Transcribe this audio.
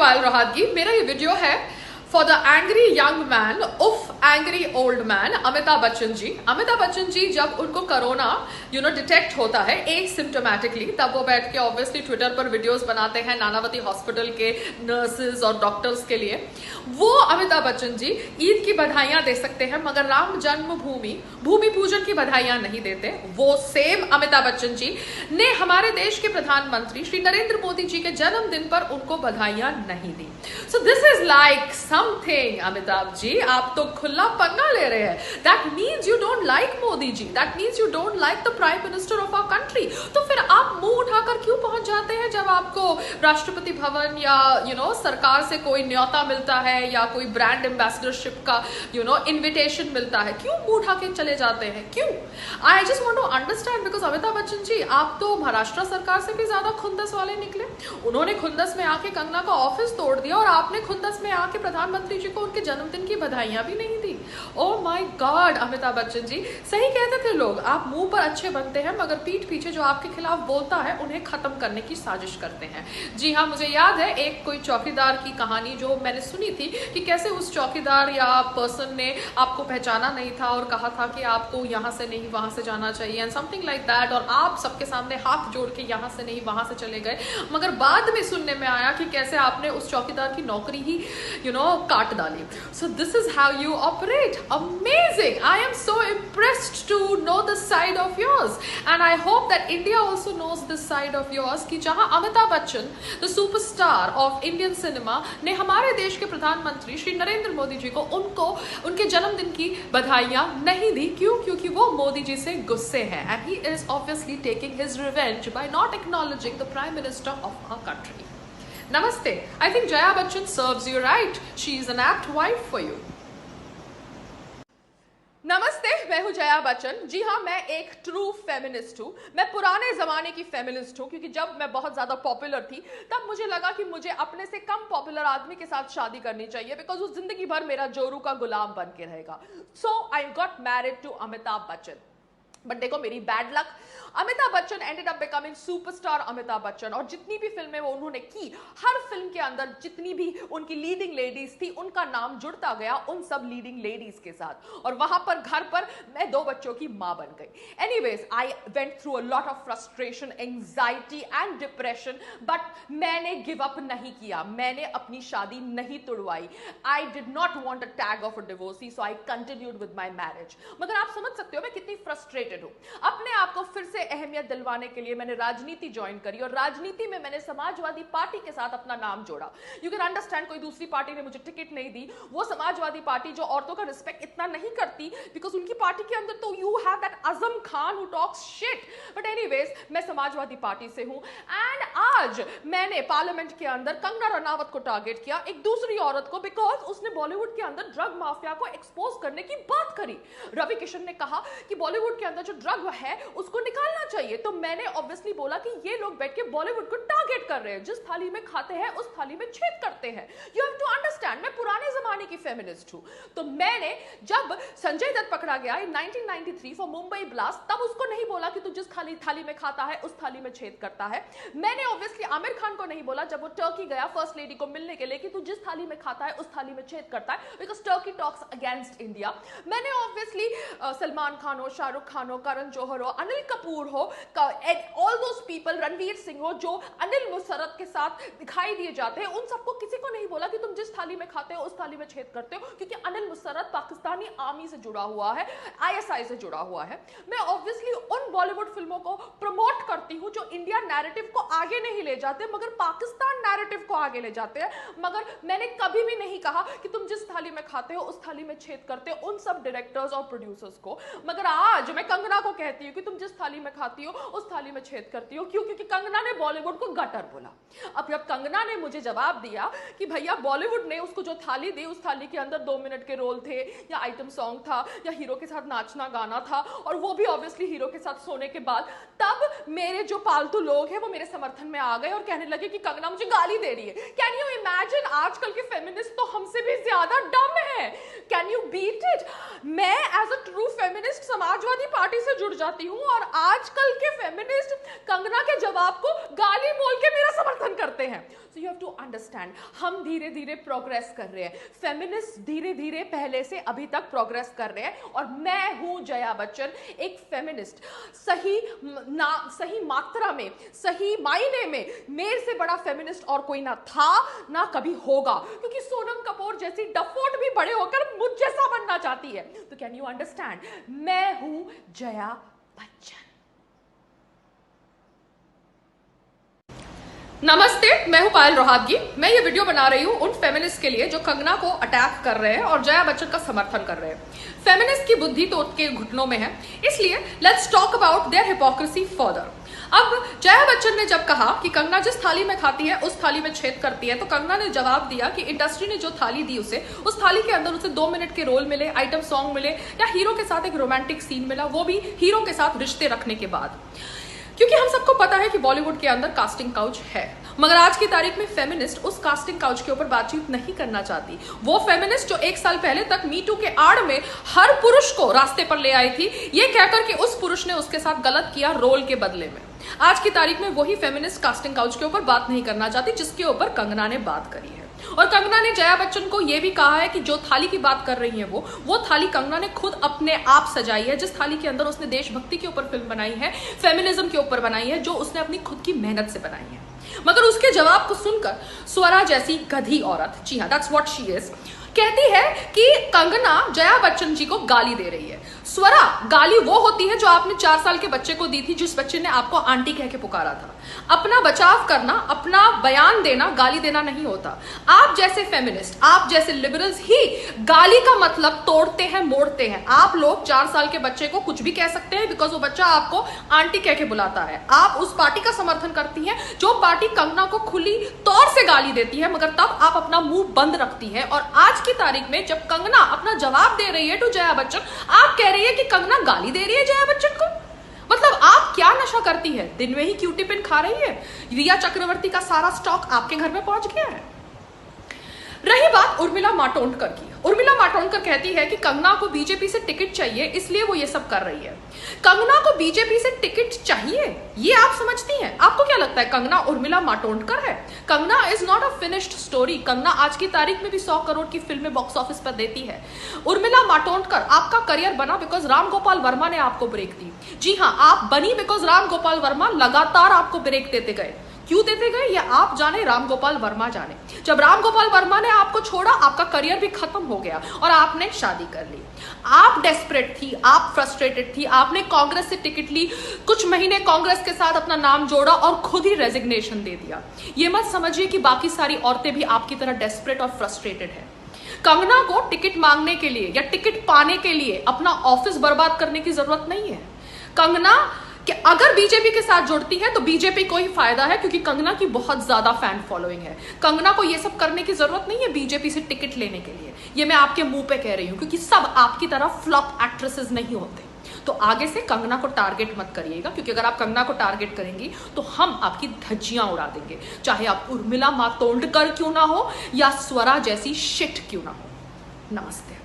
पायल रोहतगी। मेरा ये वीडियो है for the angry young man of angry old man Amitabh Bachchan ji. Amitabh Bachchan ji जब उनको कोरोना डिटेक्ट होता है एसिम्टोमेटिकली, तब वो बैठ के ऑब्वियसली ट्विटर पर वीडियोस बनाते हैं नानावती हॉस्पिटल के नर्सेज और डॉक्टर्स के लिए। वो अमिताभ बच्चन जी ईद की बधाइयां दे सकते हैं मगर राम जन्मभूमि भूमि पूजन की बधाइयां नहीं देते। वो सेम अमिताभ बच्चन जी ने हमारे देश के प्रधानमंत्री श्री नरेंद्र मोदी जी के जन्मदिन पर उनको बधाइयां नहीं दी। So this is like something Amitabh ji, आप तो खुला पंगा ले रहे हैं। That means you don't like Modi ji, that means you don't like the prime minister of our country. तो फिर आप मुंह उठाकर क्यों पहुंच जाते हैं जब आपको राष्ट्रपति भवन या सरकार से कोई न्योता मिलता है या कोई ब्रांड एम्बेसडरशिप का इनविटेशन मिलता है, क्यों मुंह उठा के चले जाते हैं? क्यों? I just want to understand because Amitabh Bachchan ji आप तो महाराष्ट्र सरकार से भी ज्यादा खुंदस वाले निकले। उन्होंने खुंदस में आके कंगना का ऑफिस तोड़ दिया और आपने खुंदस में आके प्रधानमंत्री जी को उनके जन्मदिन की बधाइयां भी नहीं दी। Oh my god Amitabh Bachchan ji, सही कहते थे लोग, आप मुंह पर अच्छे बनते हैं मगर पीठ पीछे जो आपके खिलाफ बोलता है उन्हें खत्म करने की साजिश करते हैं। जी हाँ, मुझे याद है एक कोई चौकीदार की कहानी जो मैंने सुनी थी कि कैसे उस चौकीदार या पर्सन ने आपको पहचाना नहीं था और कहा था कि आपको यहाँ से नहीं वहां से जाना चाहिए एंड समथिंग लाइक दैट, और आप सबके सामने हाथ जोड़ के यहाँ से नहीं वहां से चले गए। मगर बाद में सुनने में आया कि कैसे आपने उस चौकीदार की नौकरी ही काट डाली। So this is how you operate. Amazing, I am so impressed to know this side of yours and I hope that India also knows this side of yours कि जहां Amitabh Bachchan the superstar of Indian cinema ने हमारे देश के प्रधानमंत्री श्री नरेंद्र मोदी जी को उनके जन्मदिन की बधाइयां नहीं दी। क्यों? क्योंकि वो मोदी जी से गुस्से हैं and he is obviously taking his revenge by not acknowledging the prime minister of our country. Namaste. I think Jaya Bachchan serves you right. She is an apt wife for you. नमस्ते, मैं हूं जया बच्चन। जी हाँ, मैं एक true feminist हूँ। मैं पुराने जमाने की फेमिनिस्ट हूँ क्योंकि जब मैं बहुत ज्यादा पॉपुलर थी तब मुझे लगा कि मुझे अपने से कम पॉपुलर आदमी के साथ शादी करनी चाहिए बिकॉज वो जिंदगी भर मेरा जोरू का गुलाम बन के रहेगा। So I got married to Amitabh Bachchan. But देखो मेरी bad luck, Amitabh Bachchan ended up becoming superstar Amitabh Bachchan, और जितनी भी फिल्में वो उन्होंने की हर फिल्म के अंदर जितनी भी उनकी लीडिंग लेडीज थी उनका नाम जुड़ता गया उन सब लीडिंग लेडीज के साथ, और वहां पर घर पर मैं 2 बच्चों की मां बन गई। Anyways I went through a lot of frustration, anxiety and depression, but मैंने गिव अप नहीं किया, मैंने अपनी शादी नहीं तोड़वाई। I did not want a tag of a divorcee, so I continued with my marriage. मगर आप समझ सकते हो मैं कितनी फ्रस्ट्रेटेड हूं। अपने आप को फिर से अहमियत दिलवाने के लिए मैंने राजनीति ज्वाइन करी और राजनीति में मैंने समाजवादी पार्टी के साथ अपना नाम जोड़ा। यू कैन अंडरस्टैंड, कोई दूसरी पार्टी ने मुझे टिकट नहीं दी। वो समाजवादी पार्टी जो औरतों का रिस्पेक्ट इतना नहीं करती बिकॉज उनकी पार्टी के अंदर तो you have that Azam Khan who talks shit. But anyways मैं समाजवादी पार्टी से हूं एंड आज मैंने पार्लियामेंट के अंदर कंगना रनावत को टारगेट किया, एक दूसरी औरत को, बिकॉज उसने बॉलीवुड के अंदर ड्रग माफिया को एक्सपोज करने की बात करी। रवि किशन ने कहा कि बॉलीवुड के अंदर जो ड्रग है उसको निकालना चाहिए, तो मैंने ऑब्वियसली बोला कि ये लोग बैठ के बॉलीवुड को टारगेट कर रहे हैं, जिस थाली में खाते हैं उस थाली में छेद करते हैं। यू हैव टू अंडरस्टैंड, मैं पुराने जमाने की फेमिनिस्ट हूं। तो मैंने जब संजय दत्त पकड़ा गया इन 1993 फॉर मुंबई ब्लास्ट, तब उसको नहीं बोला कि तू जिस थाली में खाता है उस थाली में छेद करता है। मैंने ऑब्वियसली आमिर खान को नहीं बोला जब वो टर्की गया फर्स्ट लेडी को मिलने के लिए कि तू जिस थाली में खाता है उस थाली में छेद करता है, because Turkey talks against India. मैंने ऑब्वियसली सलमान खान हो, शाहरुख खान हो, करण जौहर हो, अनिल कपूर हो, all those people, Ranveer Singh हो, जो अनिल मुसरत के साथ दिखाई दिए जाते हैं, उन सबको किसी को नहीं बोला कि तुम जिस थाली में खाते हो उस थाली में छेद करते हो, क्योंकि अनिल मुसरत पाकिस्तानी आर्मी से जुड़ा हुआ है, आईएसआई से जुड़ा हुआ है। मैं ऑब्वियसली उन बॉलीवुड फिल्मों को प्रमोट करती हूं जो इंडिया नैरेटिव को आगे नहीं ले जाते मगर पाकिस्तान नैरेटिव को आगे ले जाते हैं। मगर मैंने कभी भी नहीं कहा कि तुम जिस थाली में खाते हो उस थाली में छेद करते हो उन सब डायरेक्टर्स और प्रोड्यूसर्स को। मगर आज मैं कंगना को कहती हूँ कि तुम जिस थाली में खाती हो उस थाली में छेद करती हो। क्यों? क्योंकि कंगना ने बॉलीवुड को गटर बोला। अब जब कंगना ने मुझे जवाब दिया कि भैया बॉलीवुड ने उसको जो थाली दी उस थाली के अंदर 2 मिनट के रोल थे, या आइटम सॉन्ग था, या हीरो के साथ नाचना गाना था, और वो भी ऑब्वियसली हीरो के साथ सोने के बाद, तब मेरे जो पालतू लोग हैं वो मेरे समर्थन में आ गए और कहने लगे कि कंगना मुझे गाली दे रही है। कैन यू इमेजिन, आजकल के फेमिनिस्ट तो हमसे भी ज्यादा डम है। Can you beat it? मैं as a true feminist Samajwadi Party से जुड़ जाती हूँ और आजकल के फेमिनिस्ट कंगना के जवाब को गाली बोल के मेरा समर्थन करते हैं। So you have to understand, हम धीरे धीरे प्रोग्रेस कर रहे हैं, फेमिनिस्ट धीरे धीरे पहले से अभी तक प्रोग्रेस कर रहे हैं, और मैं हूं जया बच्चन, एक फेमिनिस्ट। सही मात्रा में, सही मायने में मेरे से बड़ा फेमिनिस्ट और कोई ना था ना कभी होगा, क्योंकि सोनम कपूर जैसी डफोट भी बड़े होकर मुझ जैसा बनना चाहती है। तो कैन यू अंडरस्टैंड, मैं हूं जया बच्चन। नमस्ते, मैं हूं पायल रोहातगी। मैं ये वीडियो बना रही हूं उन फेमिनिस्ट के लिए जो कंगना को अटैक कर रहे हैं और जया बच्चन का समर्थन कर रहे हैं। फेमिनिस्ट की बुद्धि तो उनके घुटनों में है, इसलिए let's talk about their hypocrisy further. अब जया बच्चन ने जब कहा कि कंगना जिस थाली में खाती है उस थाली में छेद करती है, तो कंगना ने जवाब दिया कि इंडस्ट्री ने जो थाली दी उसे, उस थाली के अंदर उसे 2 मिनट के रोल मिले, आइटम सॉन्ग मिले, या हीरो के साथ एक रोमांटिक सीन मिला, वो भी हीरो के साथ रिश्ते रखने के बाद। क्योंकि हम सबको पता है कि बॉलीवुड के अंदर कास्टिंग काउच है, मगर आज की तारीख में फेमिनिस्ट उस कास्टिंग काउच के ऊपर बातचीत नहीं करना चाहती। वो फेमिनिस्ट जो 1 साल पहले तक मी टू के आड़ में हर पुरुष को रास्ते पर ले आई थी, ये कहकर कि उस पुरुष ने उसके साथ गलत किया रोल के बदले में, आज की तारीख में वही फेमिनिस्ट कास्टिंग काउच के ऊपर बात नहीं करना चाहती जिसके ऊपर कंगना ने बात करी है। और कंगना ने जया बच्चन को यह भी कहा है कि जो थाली की बात कर रही है वो थाली कंगना ने खुद अपने आप सजाई है, जिस थाली के अंदर उसने देशभक्ति के ऊपर फिल्म बनाई है, फेमिनिज्म के ऊपर बनाई है, जो उसने अपनी खुद की मेहनत से बनाई है। मगर उसके जवाब को सुनकर स्वरा जैसी गधी औरत, जी हाँ, दैट्स व्हाट शी इज, कहती है कि कंगना जया बच्चन जी को गाली दे रही है। स्वरा, गाली वो होती है जो आपने 4 साल के बच्चे को दी थी, जिस बच्चे ने आपको आंटी कह के पुकारा था। अपना बचाव करना, अपना बयान देना गाली देना नहीं होता। आप जैसे फेमिनिस्ट, आप जैसे लिबरल्स ही गाली का मतलब तोड़ते हैं, मोड़ते हैं। आप लोग 4 साल के बच्चे को कुछ भी कह सकते हैं बिकॉज वो बच्चा आपको आंटी कह के बुलाता है। आप उस पार्टी का समर्थन करती हैं जो पार्टी कंगना को खुली तौर से गाली देती है, मगर तब आप अपना मुंह बंद रखती है। और आज की तारीख में जब कंगना अपना जवाब दे रही है टू जया बच्चन, आप कह रही है कि कंगना गाली दे रही है जया बच्चन को। मतलब आप क्या नशा करती है? दिन में ही क्यूटी पिन खा रही है? रिया चक्रवर्ती का सारा स्टॉक आपके घर में पहुंच गया है? रही बात उर्मिला मातोंडकर की, उर्मिला मातोंडकर कहती है कि कंगना को बीजेपी से टिकट चाहिए, इसलिए वो ये सब कर रही है। कंगना को बीजेपी से टिकट चाहिए, ये आप समझती हैं? आपको क्या लगता है कंगना उर्मिला मातोंडकर है? Kangana is not a finished story. Kangana आज की तारीख में भी 100 करोड़ की फिल्में बॉक्स ऑफिस पर देती है। उर्मिला मातोंडकर, आपका करियर बना बिकॉज राम गोपाल वर्मा ने आपको ब्रेक दी। जी हाँ, आप बनी बिकॉज राम गोपाल वर्मा लगातार आपको ब्रेक देते गए। क्यों देते गए ये आप जाने, राम गोपाल वर्मा जाने। जब राम गोपाल वर्मा ने आपको छोड़ा, आपका करियर भी खत्म हो गया और आपने शादी कर ली। आप डेस्परेट थी, आप फ्रस्ट्रेटेड थी, आपने कांग्रेस से टिकट ली, कुछ महीने कांग्रेस के साथ अपना नाम जोड़ा और खुद ही रेजिग्नेशन दे दिया। ये मत समझिए कि बाकी सारी औरतें भी आपकी तरह डेस्परेट और फ्रस्ट्रेटेड है। कंगना को टिकट मांगने के लिए या टिकट पाने के लिए अपना ऑफिस बर्बाद करने की जरूरत नहीं है। कंगना कि अगर बीजेपी के साथ जुड़ती है तो बीजेपी को ही फायदा है, क्योंकि कंगना की बहुत ज्यादा फैन फॉलोइंग है। कंगना को ये सब करने की जरूरत नहीं है बीजेपी से टिकट लेने के लिए। ये मैं आपके मुंह पे कह रही हूं, क्योंकि सब आपकी तरह फ्लॉप एक्ट्रेसेस नहीं होते। तो आगे से कंगना को टारगेट मत करिएगा, क्योंकि अगर आप कंगना को टारगेट करेंगी तो हम आपकी धज्जियां उड़ा देंगे, चाहे आप उर्मिला मातोंडकर क्यों ना हो या स्वरा जैसी शिट क्यों ना हो। नमस्ते।